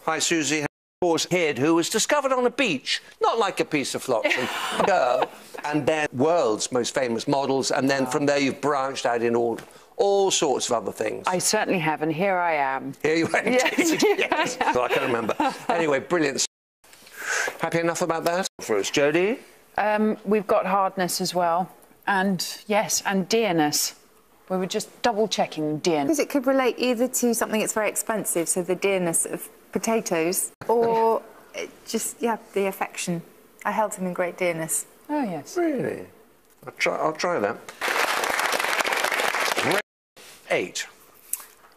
Hi, Susie. Horse kid who was discovered on a beach, not like a piece of flotsam, girl, and then world's most famous models, and then from there you've branched out in all sorts of other things. I certainly have, and here I am. Here you are. Yes. Yes. Well, I can't remember. Anyway, brilliant. Happy enough about that for us, Jodie? We've got hardness as well, and yes, and dearness. We were just double-checking dearness. Because it could relate either to something that's very expensive, so the dearness of potatoes, or just, yeah, the affection. I held him in great dearness. Oh, yes. Really? I'll try that. 8.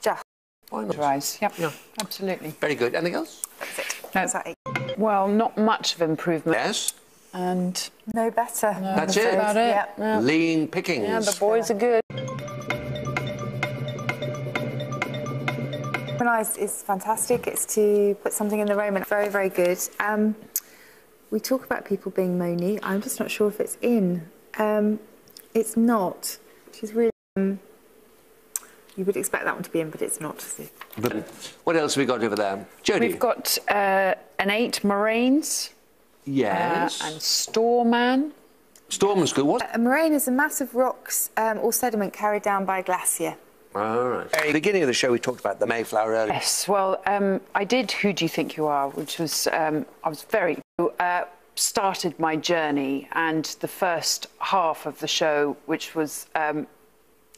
Just. Why not? Rise. Yep. Yeah. Absolutely. Very good. Anything else? That's it. No. That's that 8. Well, not much of improvement. Yes. And No better. no, That's it? about it. Yeah. Yeah. Lean pickings. Yeah, the boys are good. Is fantastic. It's to put something in the room, and very, very good. We talk about people being moany. I'm just not sure if it's in. It's not. She's really. You would expect that one to be in, but it's not. But what else have we got over there? Jodie? We've got an 8 moraines. Yes. And Storman. Storm's good. What? A moraine is a mass of rocks or sediment carried down by a glacier. All right. At the beginning of the show, we talked about the Mayflower earlier. Yes, well, I did Who Do You Think You Are, which was, I was very... started my journey, and the first half of the show, which was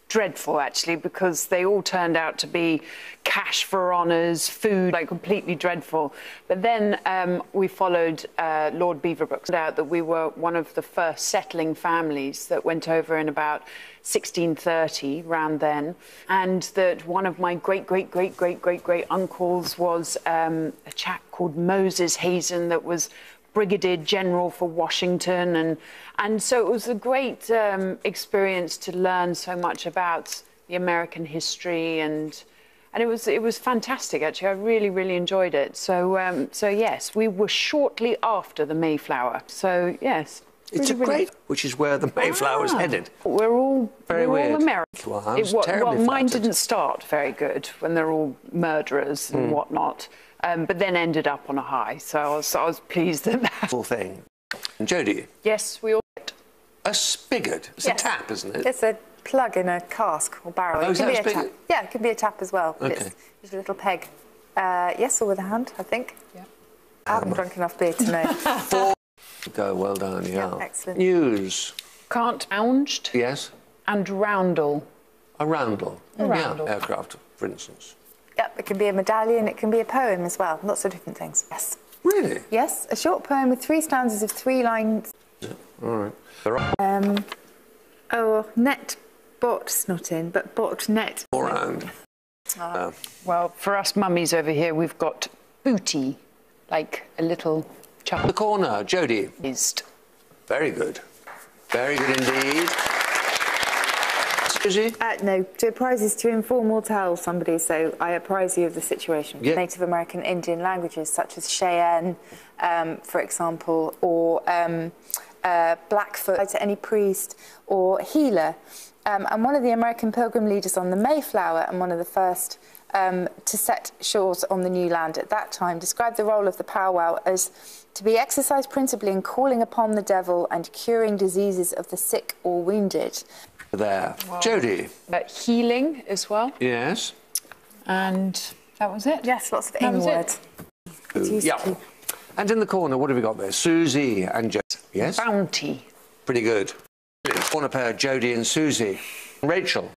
dreadful, actually, because they all turned out to be cash for honours, food, like completely dreadful. But then we followed Lord Beaverbrook. It out that we were one of the first settling families that went over in about 1630, round then, and that one of my great uncles was a chap called Moses Hazen that was Brigadier General for Washington, and so it was a great experience to learn so much about the American history, and it was fantastic, actually. I really enjoyed it. So so yes, we were shortly after the Mayflower. So yes, It's really, a great, which is where the Mayflower is headed. We're all Very weird. all American. Well, I was terribly well, mine flattered. didn't start very good when they're all murderers and whatnot. But then ended up on a high, so I was pleased at that. Full thing. And Jodie? Yes, we all... A spigot. It's a tap, isn't it? It's a plug in a cask or barrel. Oh, is it can that be a a tap. spigot? Yeah, it can be a tap as well. But Okay. it's just a little peg. Yes, or with a hand, I think. Yeah. I haven't drunk enough beer to know. 4. Go, well done, yeah. Excellent. News. Can't bounged Yes? and roundel. A roundel. A roundel. Yeah, aircraft, for instance. Yep, it can be a medallion, it can be a poem as well. Lots of different things. Yes. Really? Yes, a short poem with 3 stanzas of 3 lines. Yeah. All right. There are Oh, net bot's not in, but bot net. all round. Well, for us mummies over here, we've got booty, like a little The chuck. corner, Jodie. Very good. Very good indeed. Susie? No, to apprise is to inform or tell somebody, so I apprise you of the situation. Yeah. Native American Indian languages such as Cheyenne, for example, or Blackfoot to any priest or healer. And one of the American pilgrim leaders on the Mayflower and one of the first to set shores on the new land at that time described the role of the powwow as to be exercised principally in calling upon the devil and curing diseases of the sick or wounded. There. Jodie? Healing as well, Yes? and that was it. Yes, lots of That in was it. words. It's Yeah. useful. And in the corner, what have we got there? Susie and Jodie. Yes? Bounty. Pretty good. Corner pair, Jodie and Susie. Rachel?